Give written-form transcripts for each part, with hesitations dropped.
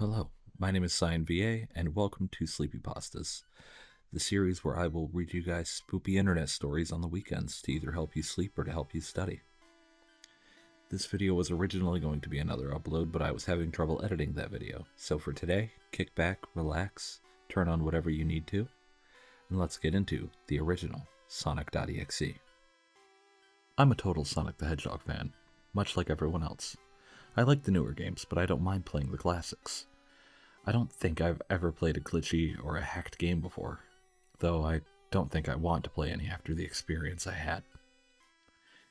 Hello, my name is Cyan VA, and welcome to Sleepypastas, the series where I will read you guys spoopy internet stories on the weekends to either help you sleep or to help you study. This video was originally going to be another upload, but I was having trouble editing that video, so for today, kick back, relax, turn on whatever you need to, and let's get into the original Sonic.EXE. I'm a total Sonic the Hedgehog fan, much like everyone else. I like the newer games, but I don't mind playing the classics. I don't think I've ever played a glitchy or a hacked game before, though I don't think I want to play any after the experience I had.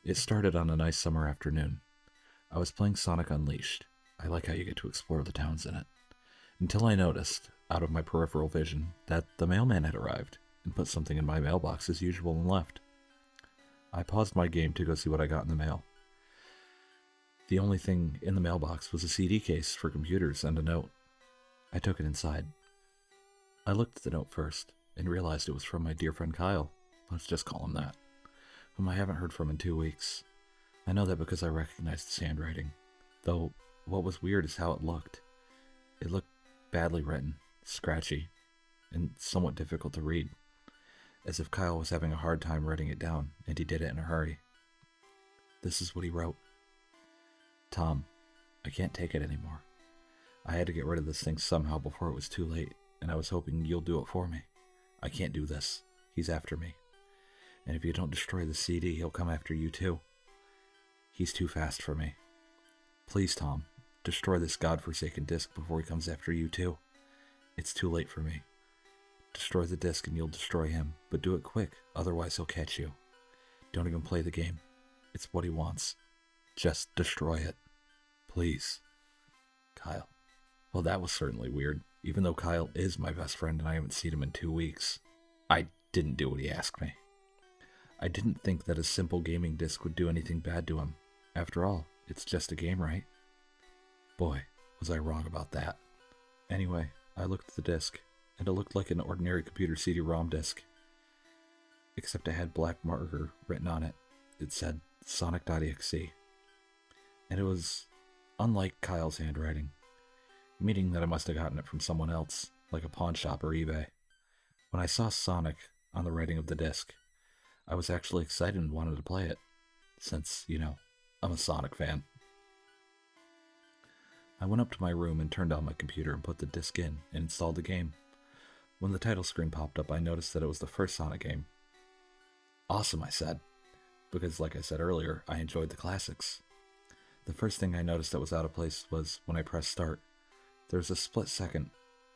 It started on a nice summer afternoon. I was playing Sonic Unleashed. I like how you get to explore the towns in it. Until I noticed, out of my peripheral vision, that the mailman had arrived and put something in my mailbox as usual and left. I paused my game to go see what I got in the mail. The only thing in the mailbox was a CD case for computers and a note. I took it inside. I looked at the note first and realized it was from my dear friend Kyle, let's just call him that, whom I haven't heard from in 2 weeks. I know that because I recognized his handwriting, though what was weird is how it looked. It looked badly written, scratchy, and somewhat difficult to read, as if Kyle was having a hard time writing it down, and he did it in a hurry. This is what he wrote. Tom, I can't take it anymore. I had to get rid of this thing somehow before it was too late, and I was hoping you'll do it for me. I can't do this. He's after me. And if you don't destroy the CD, he'll come after you too. He's too fast for me. Please, Tom, destroy this godforsaken disc before he comes after you too. It's too late for me. Destroy the disc and you'll destroy him, but do it quick, otherwise he'll catch you. Don't even play the game. It's what he wants. Just destroy it. Please. Kyle. Well, that was certainly weird, even though Kyle is my best friend and I haven't seen him in 2 weeks. I didn't do what he asked me. I didn't think that a simple gaming disc would do anything bad to him. After all, it's just a game, right? Boy, was I wrong about that. Anyway, I looked at the disc, and it looked like an ordinary computer CD-ROM disc. Except it had black marker written on it. It said Sonic.EXE. And it was unlike Kyle's handwriting, meaning that I must have gotten it from someone else, like a pawn shop or eBay. When I saw Sonic on the writing of the disc, I was actually excited and wanted to play it, since, I'm a Sonic fan. I went up to my room and turned on my computer and put the disc in and installed the game. When the title screen popped up, I noticed that it was the first Sonic game. Awesome, I said, because like I said earlier, I enjoyed the classics. The first thing I noticed that was out of place was when I pressed start. There was a split second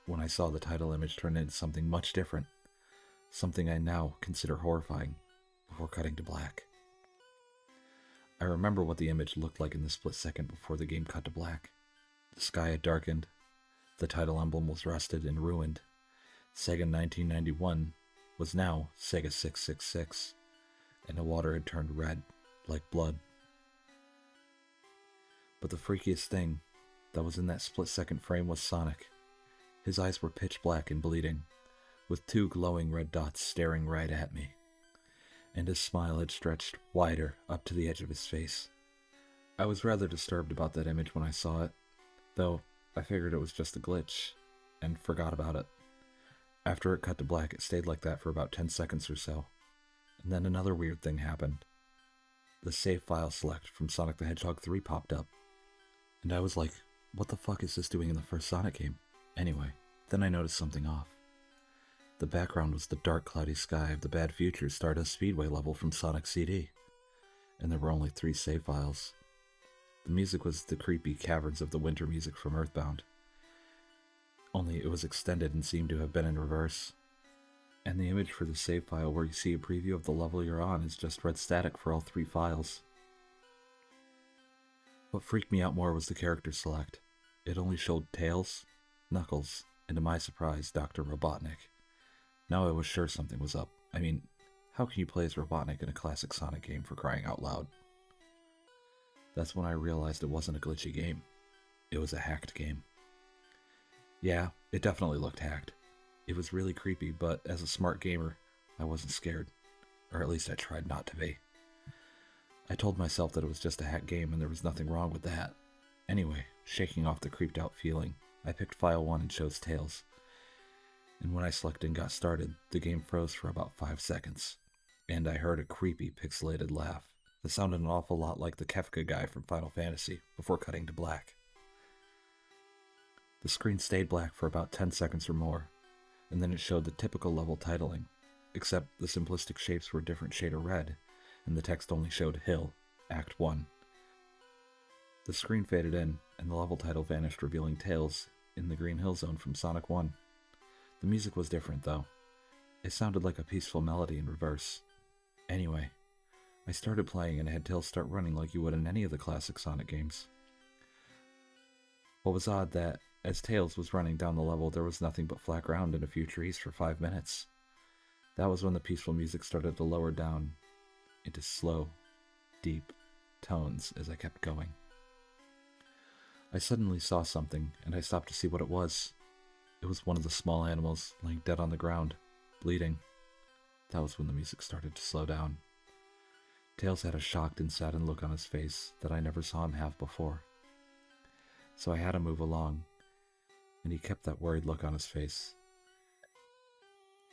when I saw the title image turn into something much different, something I now consider horrifying, before cutting to black. I remember what the image looked like in the split second before the game cut to black. The sky had darkened, the title emblem was rusted and ruined. Sega 1991 was now Sega 666, and the water had turned red, like blood. But the freakiest thing that was in that split-second frame was Sonic. His eyes were pitch black and bleeding, with 2 glowing red dots staring right at me, and his smile had stretched wider up to the edge of his face. I was rather disturbed about that image when I saw it, though I figured it was just a glitch, and forgot about it. After it cut to black, it stayed like that for about 10 seconds or so, and then another weird thing happened. The save file select from Sonic the Hedgehog 3 popped up, and I was like, what the fuck is this doing in the first Sonic game? Anyway, then I noticed something off. The background was the dark cloudy sky of the Bad Future Stardust Speedway level from Sonic CD, and there were only 3 save files. The music was the creepy Caverns of the Winter music from Earthbound, only it was extended and seemed to have been in reverse. And the image for the save file where you see a preview of the level you're on is just red static for all 3 files. What freaked me out more was the character select. It only showed Tails, Knuckles, and to my surprise, Dr. Robotnik. Now I was sure something was up. I mean, how can you play as Robotnik in a classic Sonic game, for crying out loud? That's when I realized it wasn't a glitchy game. It was a hacked game. Yeah, it definitely looked hacked. It was really creepy, but as a smart gamer, I wasn't scared. Or at least I tried not to be. I told myself that it was just a hack game and there was nothing wrong with that. Anyway, shaking off the creeped out feeling, I picked File 1 and chose Tails, and when I selected and got started, the game froze for about 5 seconds, and I heard a creepy, pixelated laugh that sounded an awful lot like the Kefka guy from Final Fantasy before cutting to black. The screen stayed black for about 10 seconds or more, and then it showed the typical level titling, except the simplistic shapes were a different shade of red, and the text only showed Hill, Act 1. The screen faded in, and the level title vanished, revealing Tails in the Green Hill Zone from Sonic 1. The music was different, though. It sounded like a peaceful melody in reverse. Anyway, I started playing and had Tails start running like you would in any of the classic Sonic games. What was odd that, as Tails was running down the level, there was nothing but flat ground and a few trees for 5 minutes. That was when the peaceful music started to lower down into slow, deep tones as I kept going. I suddenly saw something, and I stopped to see what it was. It was one of the small animals laying dead on the ground, bleeding. That was when the music started to slow down. Tails had a shocked and saddened look on his face that I never saw him have before. So I had him move along, and he kept that worried look on his face.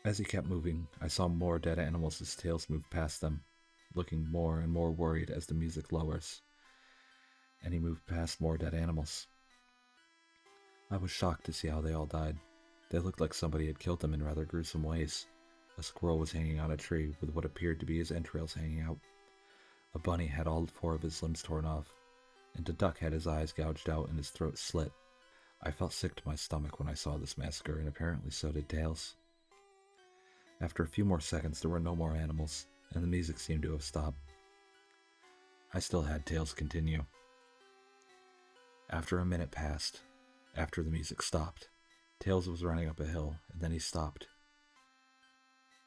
As he kept moving, I saw more dead animals as Tails moved past them, looking more and more worried as the music lowers, and he moved past more dead animals. I was shocked to see how they all died. They looked like somebody had killed them in rather gruesome ways. A squirrel was hanging on a tree with what appeared to be his entrails hanging out. A bunny had all 4 of his limbs torn off, and a duck had his eyes gouged out and his throat slit. I felt sick to my stomach when I saw this massacre, and apparently so did Tails. After a few more seconds, there were no more animals, and the music seemed to have stopped. I still had Tails continue. After a minute passed, after the music stopped, Tails was running up a hill, and then he stopped.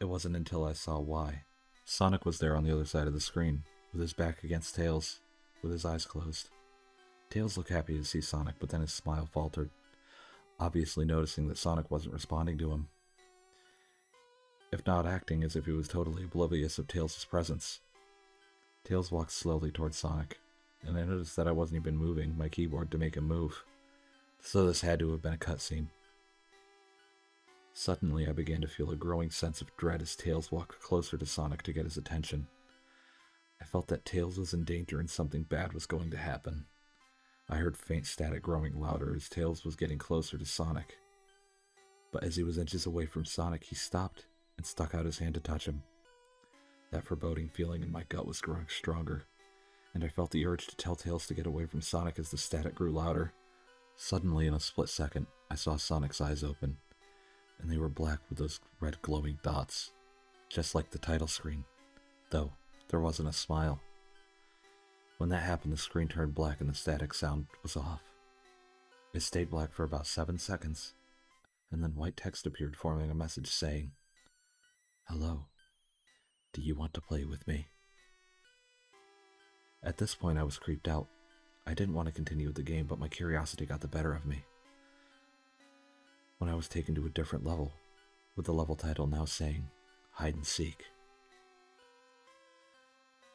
It wasn't until I saw why. Sonic was there on the other side of the screen, with his back against Tails, with his eyes closed. Tails looked happy to see Sonic, but then his smile faltered, obviously noticing that Sonic wasn't responding to him, if not acting as if he was totally oblivious of Tails' presence. Tails walked slowly towards Sonic, and I noticed that I wasn't even moving my keyboard to make him move, so this had to have been a cutscene. Suddenly, I began to feel a growing sense of dread as Tails walked closer to Sonic to get his attention. I felt that Tails was in danger and something bad was going to happen. I heard faint static growing louder as Tails was getting closer to Sonic. But as he was inches away from Sonic, he stopped and stuck out his hand to touch him. That foreboding feeling in my gut was growing stronger, and I felt the urge to tell Tails to get away from Sonic as the static grew louder. Suddenly, in a split second, I saw Sonic's eyes open, and they were black with those red glowing dots, just like the title screen, though there wasn't a smile. When that happened, the screen turned black and the static sound was off. It stayed black for about 7 seconds, and then white text appeared forming a message saying, "Hello, do you want to play with me?" At this point I was creeped out. I didn't want to continue with the game, but my curiosity got the better of me. When I was taken to a different level, with the level title now saying, "Hide and Seek."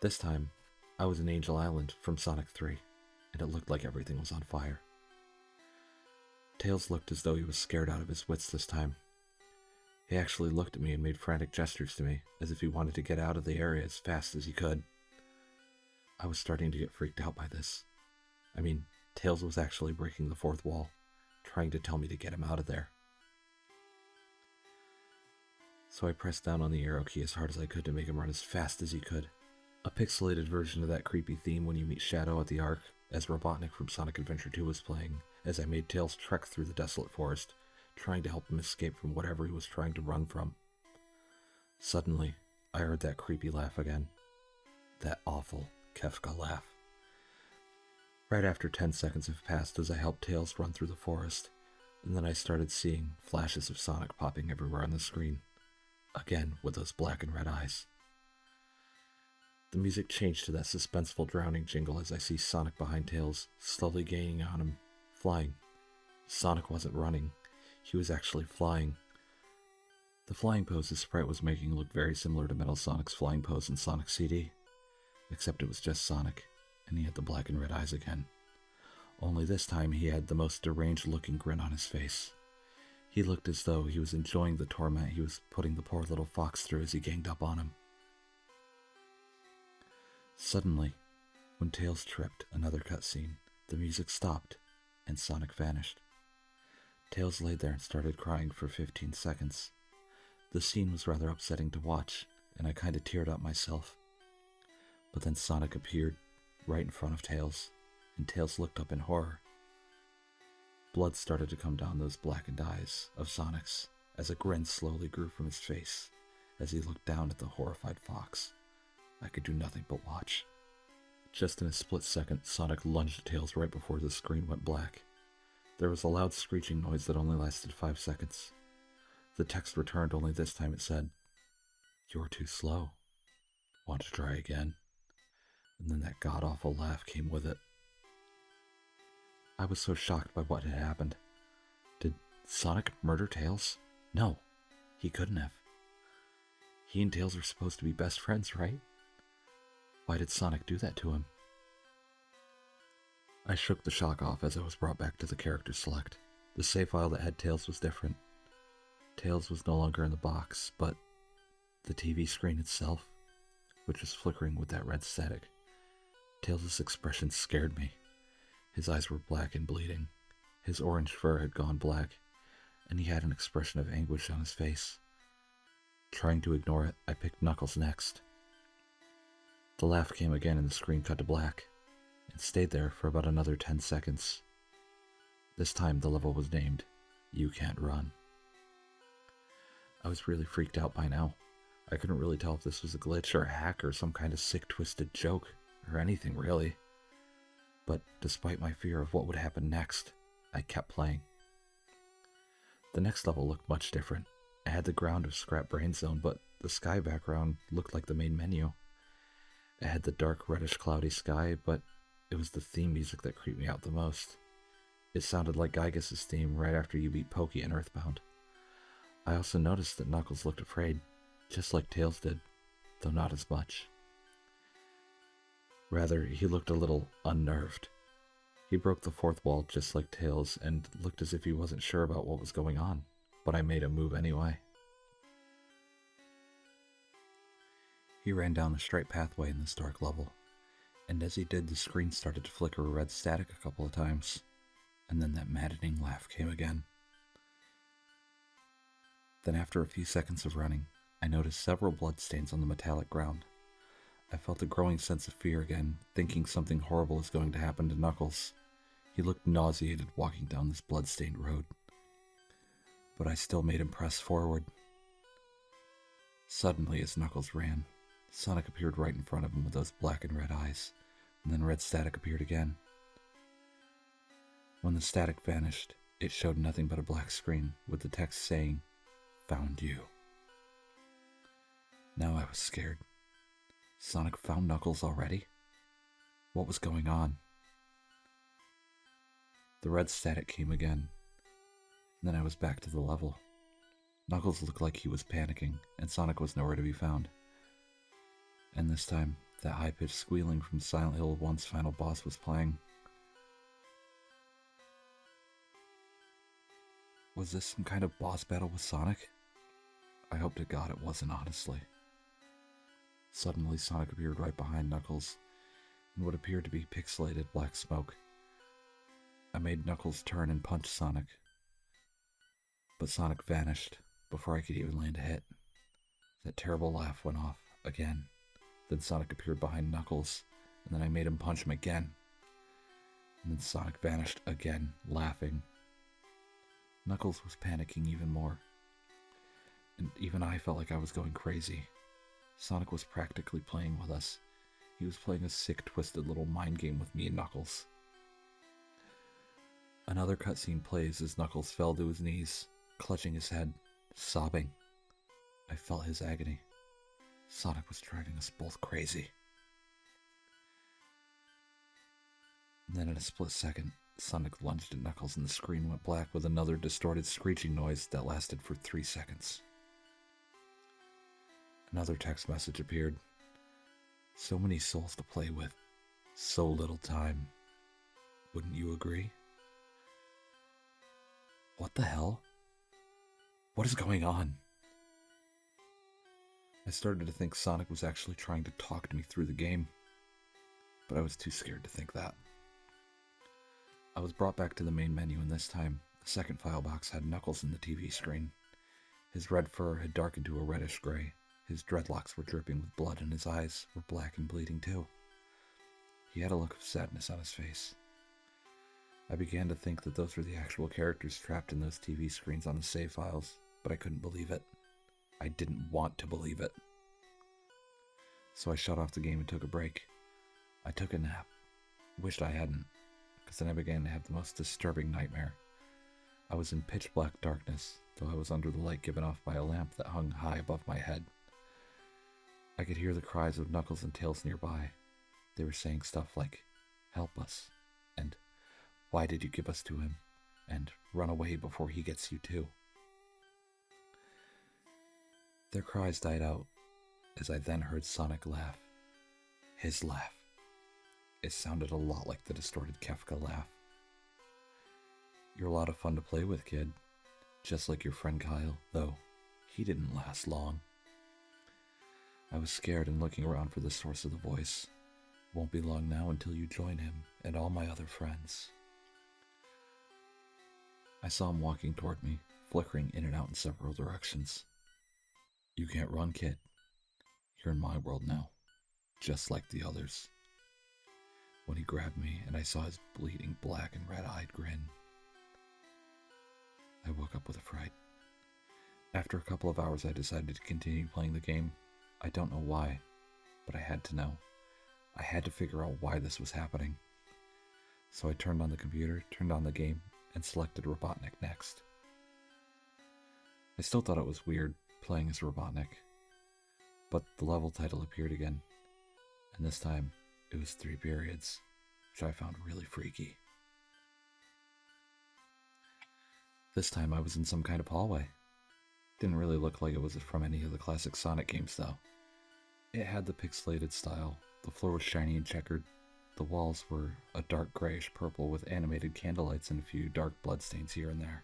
This time, I was in Angel Island from Sonic 3, and it looked like everything was on fire. Tails looked as though he was scared out of his wits this time. He actually looked at me and made frantic gestures to me, as if he wanted to get out of the area as fast as he could. I was starting to get freaked out by this. I mean, Tails was actually breaking the 4th wall, trying to tell me to get him out of there. So I pressed down on the arrow key as hard as I could to make him run as fast as he could. A pixelated version of that creepy theme when you meet Shadow at the Ark, as Robotnik from Sonic Adventure 2 was playing, as I made Tails trek through the desolate forest, trying to help him escape from whatever he was trying to run from. Suddenly, I heard that creepy laugh again. That awful Kefka laugh. Right after 10 seconds have passed as I helped Tails run through the forest, and then I started seeing flashes of Sonic popping everywhere on the screen, again with those black and red eyes. The music changed to that suspenseful drowning jingle as I see Sonic behind Tails, slowly gaining on him, flying. Sonic wasn't running, he was actually flying. The flying pose his sprite was making looked very similar to Metal Sonic's flying pose in Sonic CD, except it was just Sonic, and he had the black and red eyes again. Only this time he had the most deranged-looking grin on his face. He looked as though he was enjoying the torment he was putting the poor little fox through as he ganged up on him. Suddenly, when Tails tripped, another cutscene, the music stopped, and Sonic vanished. Tails laid there and started crying for 15 seconds. The scene was rather upsetting to watch, and I kinda teared up myself. But then Sonic appeared right in front of Tails, and Tails looked up in horror. Blood started to come down those blackened eyes of Sonic's as a grin slowly grew from his face as he looked down at the horrified fox. I could do nothing but watch. Just in a split second, Sonic lunged at Tails right before the screen went black. There was a loud screeching noise that only lasted 5 seconds. The text returned, only this time it said, "You're too slow. Want to try again?" And then that god-awful laugh came with it. I was so shocked by what had happened. Did Sonic murder Tails? No, he couldn't have. He and Tails were supposed to be best friends, right? Why did Sonic do that to him? I shook the shock off as I was brought back to the character select. The save file that had Tails was different. Tails was no longer in the box, but the TV screen itself, which was flickering with that red static. Tails' expression scared me. His eyes were black and bleeding. His orange fur had gone black, and he had an expression of anguish on his face. Trying to ignore it, I picked Knuckles next. The laugh came again and the screen cut to black. It stayed there for about another 10 seconds. This time the level was named, "You Can't Run." I was really freaked out by now. I couldn't really tell if this was a glitch or a hack or some kind of sick, twisted joke, or anything really. But despite my fear of what would happen next, I kept playing. The next level looked much different. It had the ground of Scrap Brain Zone, but the sky background looked like the main menu. It had the dark, reddish, cloudy sky, but it was the theme music that creeped me out the most. It sounded like Gygas's theme right after you beat Pokey in Earthbound. I also noticed that Knuckles looked afraid, just like Tails did, though not as much. Rather, he looked a little unnerved. He broke the fourth wall just like Tails and looked as if he wasn't sure about what was going on, but I made him move anyway. He ran down the straight pathway in this dark level, and as he did, the screen started to flicker red static a couple of times, and then that maddening laugh came again. Then after a few seconds of running, I noticed several bloodstains on the metallic ground. I felt a growing sense of fear again, thinking something horrible is going to happen to Knuckles. He looked nauseated walking down this blood-stained road. But I still made him press forward. Suddenly, as Knuckles ran, Sonic appeared right in front of him with those black and red eyes, and then red static appeared again. When the static vanished, it showed nothing but a black screen with the text saying, "Found you." Now I was scared. Sonic found Knuckles already? What was going on? The red static came again. Then I was back to the level. Knuckles looked like he was panicking, and Sonic was nowhere to be found. And this time, that high-pitched squealing from Silent Hill 1's final boss was playing. Was this some kind of boss battle with Sonic? I hope to God it wasn't, honestly. Suddenly, Sonic appeared right behind Knuckles in what appeared to be pixelated black smoke. I made Knuckles turn and punch Sonic, but Sonic vanished before I could even land a hit. That terrible laugh went off again. Then Sonic appeared behind Knuckles, and then I made him punch him again. And then Sonic vanished again, laughing. Knuckles was panicking even more, and even I felt like I was going crazy. Sonic was practically playing with us. He was playing a sick, twisted little mind game with me and Knuckles. Another cutscene plays as Knuckles fell to his knees, clutching his head, sobbing. I felt his agony. Sonic was driving us both crazy. And then in a split second, Sonic lunged at Knuckles and the screen went black with another distorted screeching noise that lasted for 3 seconds. Another text message appeared. So many souls to play with, so little time. Wouldn't you agree? What the hell? What is going on? I started to think Sonic was actually trying to talk to me through the game, but I was too scared to think that. I was brought back to the main menu, and this time, the second file box had Knuckles in the TV screen. His red fur had darkened to a reddish gray. His dreadlocks were dripping with blood, and his eyes were black and bleeding too. He had a look of sadness on his face. I began to think that those were the actual characters trapped in those TV screens on the save files, but I couldn't believe it. I didn't want to believe it. So I shut off the game and took a break. I took a nap. Wished I hadn't, because then I began to have the most disturbing nightmare. I was in pitch black darkness, though I was under the light given off by a lamp that hung high above my head. I could hear the cries of Knuckles and Tails nearby. They were saying stuff like, "Help us," and "Why did you give us to him?" and "Run away before he gets you too." Their cries died out as I then heard Sonic laugh. His laugh. It sounded a lot like the distorted Kefka laugh. "You're a lot of fun to play with, kid. Just like your friend Kyle, though he didn't last long." I was scared and looking around for the source of the voice. "Won't be long now until you join him and all my other friends." I saw him walking toward me, flickering in and out in several directions. "You can't run, kid. You're in my world now, just like the others." When he grabbed me and I saw his bleeding black and red-eyed grin, I woke up with a fright. After a couple of hours, I decided to continue playing the game. I don't know why, but I had to know. I had to figure out why this was happening. So I turned on the computer, turned on the game, and selected Robotnik next. I still thought it was weird playing as Robotnik, but the level title appeared again, and this time it was 3 periods, which I found really freaky. This time I was in some kind of hallway. Didn't really look like it was from any of the classic Sonic games though. It had the pixelated style, the floor was shiny and checkered, the walls were a dark grayish purple with animated candlelights and a few dark bloodstains here and there.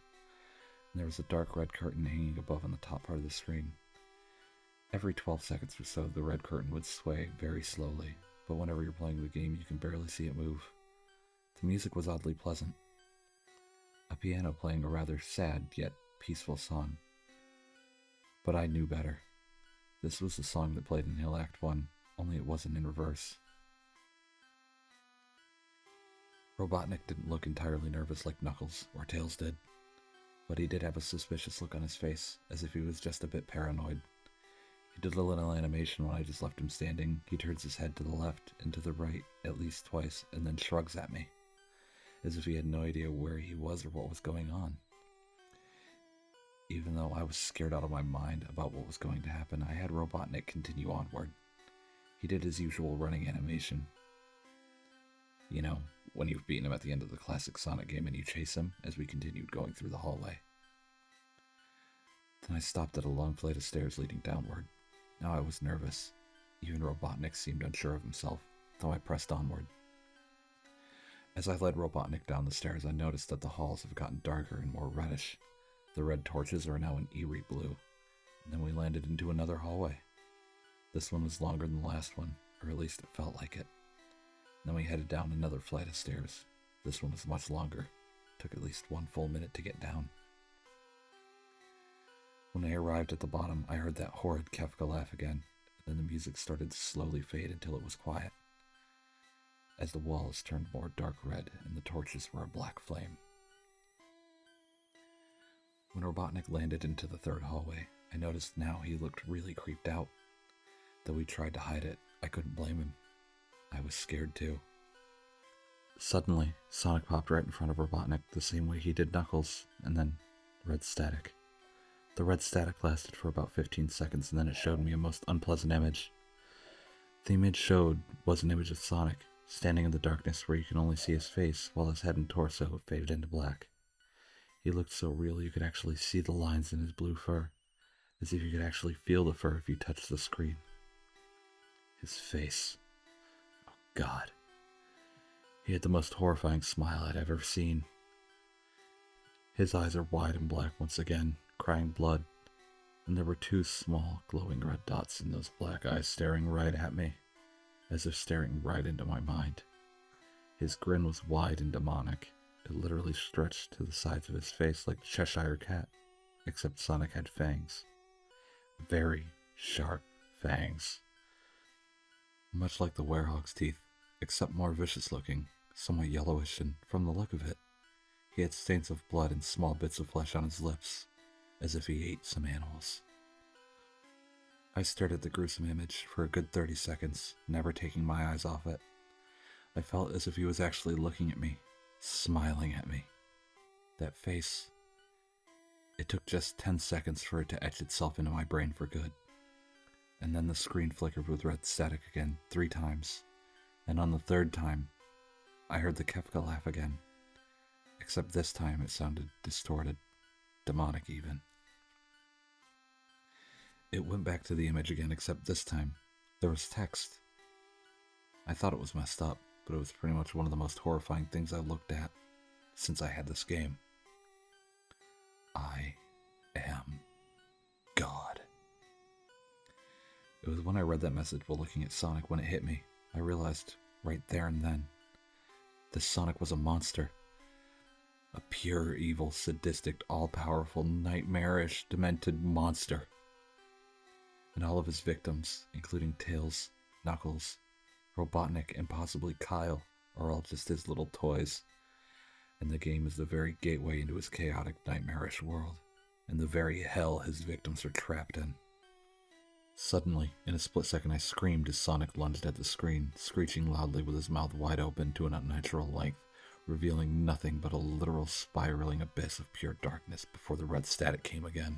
And there was a dark red curtain hanging above on the top part of the screen. Every 12 seconds or so the red curtain would sway very slowly, but whenever you're playing the game you can barely see it move. The music was oddly pleasant. A piano playing a rather sad yet peaceful song. But I knew better. This was the song that played in Hill Act 1, only it wasn't in reverse. Robotnik didn't look entirely nervous like Knuckles or Tails did, but he did have a suspicious look on his face, as if he was just a bit paranoid. He did a little animation when I just left him standing. He turns his head to the left and to the right at least twice, and then shrugs at me, as if he had no idea where he was or what was going on. Even though I was scared out of my mind about what was going to happen, I had Robotnik continue onward. He did his usual running animation. You know, when you've beaten him at the end of the classic Sonic game and you chase him as we continued going through the hallway. Then I stopped at a long flight of stairs leading downward. Now I was nervous. Even Robotnik seemed unsure of himself, though I pressed onward. As I led Robotnik down the stairs, I noticed that the halls have gotten darker and more reddish. The red torches are now an eerie blue, and then we landed into another hallway. This one was longer than the last one, or at least it felt like it. Then we headed down another flight of stairs. This one was much longer. Took at least 1 full minute to get down. When I arrived at the bottom, I heard that horrid Kefka laugh again, and then the music started to slowly fade until it was quiet, as the walls turned more dark red and the torches were a black flame. When Robotnik landed into the third hallway, I noticed now he looked really creeped out. Though he tried to hide it, I couldn't blame him. I was scared too. Suddenly, Sonic popped right in front of Robotnik the same way he did Knuckles, and then red static. The red static lasted for about 15 seconds, and then it showed me a most unpleasant image. The image showed was an image of Sonic, standing in the darkness where you can only see his face while his head and torso faded into black. He looked so real you could actually see the lines in his blue fur, as if you could actually feel the fur if you touched the screen. His face. Oh God. He had the most horrifying smile I'd ever seen. His eyes are wide and black once again, crying blood, and there were two small, glowing red dots in those black eyes staring right at me, as if staring right into my mind. His grin was wide and demonic. It literally stretched to the sides of his face like the Cheshire Cat, except Sonic had fangs. Very sharp fangs. Much like the werehog's teeth, except more vicious looking, somewhat yellowish, and from the look of it, he had stains of blood and small bits of flesh on his lips, as if he ate some animals. I stared at the gruesome image for a good 30 seconds, never taking my eyes off it. I felt as if he was actually looking at me, smiling at me. That face, it took just 10 seconds for it to etch itself into my brain for good. And then the screen flickered with red static again 3 times, and on the 3rd time, I heard the Kefka laugh again, except this time it sounded distorted, demonic even. It went back to the image again, except this time, there was text. I thought it was messed up, but it was pretty much one of the most horrifying things I looked at since I had this game. I am God. It was when I read that message while looking at Sonic when it hit me. I realized right there and then, this Sonic was a monster. A pure, evil, sadistic, all-powerful, nightmarish, demented monster. And all of his victims, including Tails, Knuckles, Robotnik, and possibly Kyle, are all just his little toys. And the game is the very gateway into his chaotic, nightmarish world, and the very hell his victims are trapped in. Suddenly, in a split second, I screamed as Sonic lunged at the screen, screeching loudly with his mouth wide open to an unnatural length, revealing nothing but a literal spiraling abyss of pure darkness before the red static came again.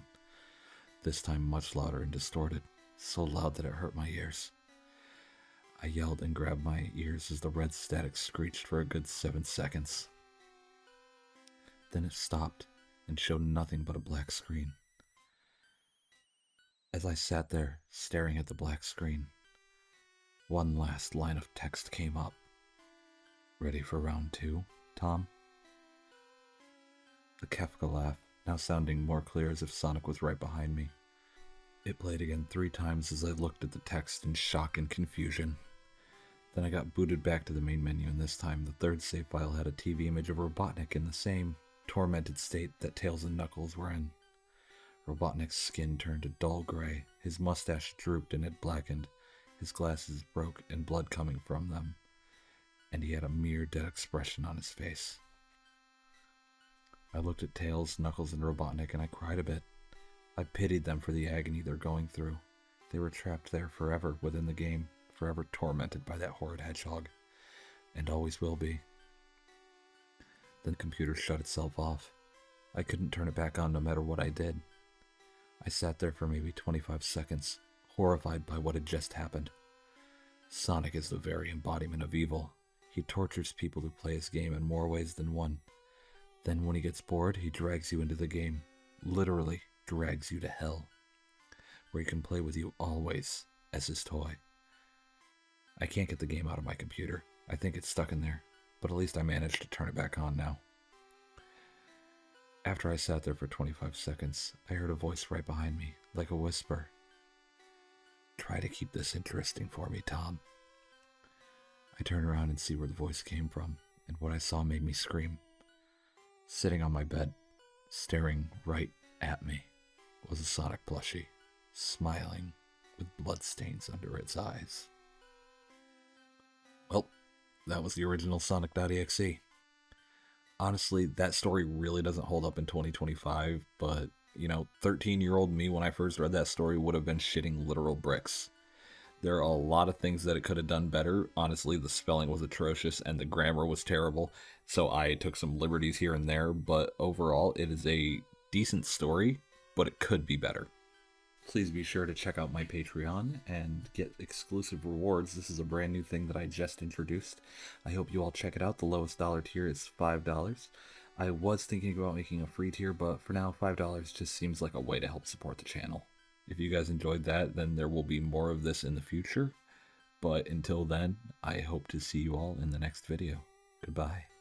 This time much louder and distorted, so loud that it hurt my ears. I yelled and grabbed my ears as the red static screeched for a good 7 seconds. Then it stopped and showed nothing but a black screen. As I sat there, staring at the black screen, one last line of text came up. Ready for round 2, Tom? The Kefka laugh, now sounding more clear as if Sonic was right behind me. It played again 3 times as I looked at the text in shock and confusion. Then I got booted back to the main menu, and this time the 3rd save file had a TV image of Robotnik in the same tormented state that Tails and Knuckles were in. Robotnik's skin turned a dull gray, his mustache drooped and had blackened, his glasses broke and blood coming from them, and he had a mere dead expression on his face. I looked at Tails, Knuckles, and Robotnik, and I cried a bit. I pitied them for the agony they're going through. They were trapped there forever within the game, forever tormented by that horrid hedgehog, and always will be. Then the computer shut itself off. I couldn't turn it back on no matter what I did. I sat there for maybe 25 seconds, horrified by what had just happened. Sonic is the very embodiment of evil. He tortures people who play his game in more ways than one. Then when he gets bored, he drags you into the game. Literally drags you to hell, where he can play with you always as his toy. I can't get the game out of my computer. I think it's stuck in there, but at least I managed to turn it back on now. After I sat there for 25 seconds, I heard a voice right behind me, like a whisper. Try to keep this interesting for me, Tom. I turned around and see where the voice came from, and what I saw made me scream. Sitting on my bed, staring right at me, was a Sonic plushie, smiling with bloodstains under its eyes. Well, that was the original Sonic.EXE. Honestly, that story really doesn't hold up in 2025, but, 13-year-old me when I first read that story would have been shitting literal bricks. There are a lot of things that it could have done better. Honestly, the spelling was atrocious and the grammar was terrible, so I took some liberties here and there, but overall, it is a decent story, but it could be better. Please be sure to check out my Patreon and get exclusive rewards. This is a brand new thing that I just introduced. I hope you all check it out. The lowest dollar tier is $5. I was thinking about making a free tier, but for now, $5 just seems like a way to help support the channel. If you guys enjoyed that, then there will be more of this in the future. But until then, I hope to see you all in the next video. Goodbye.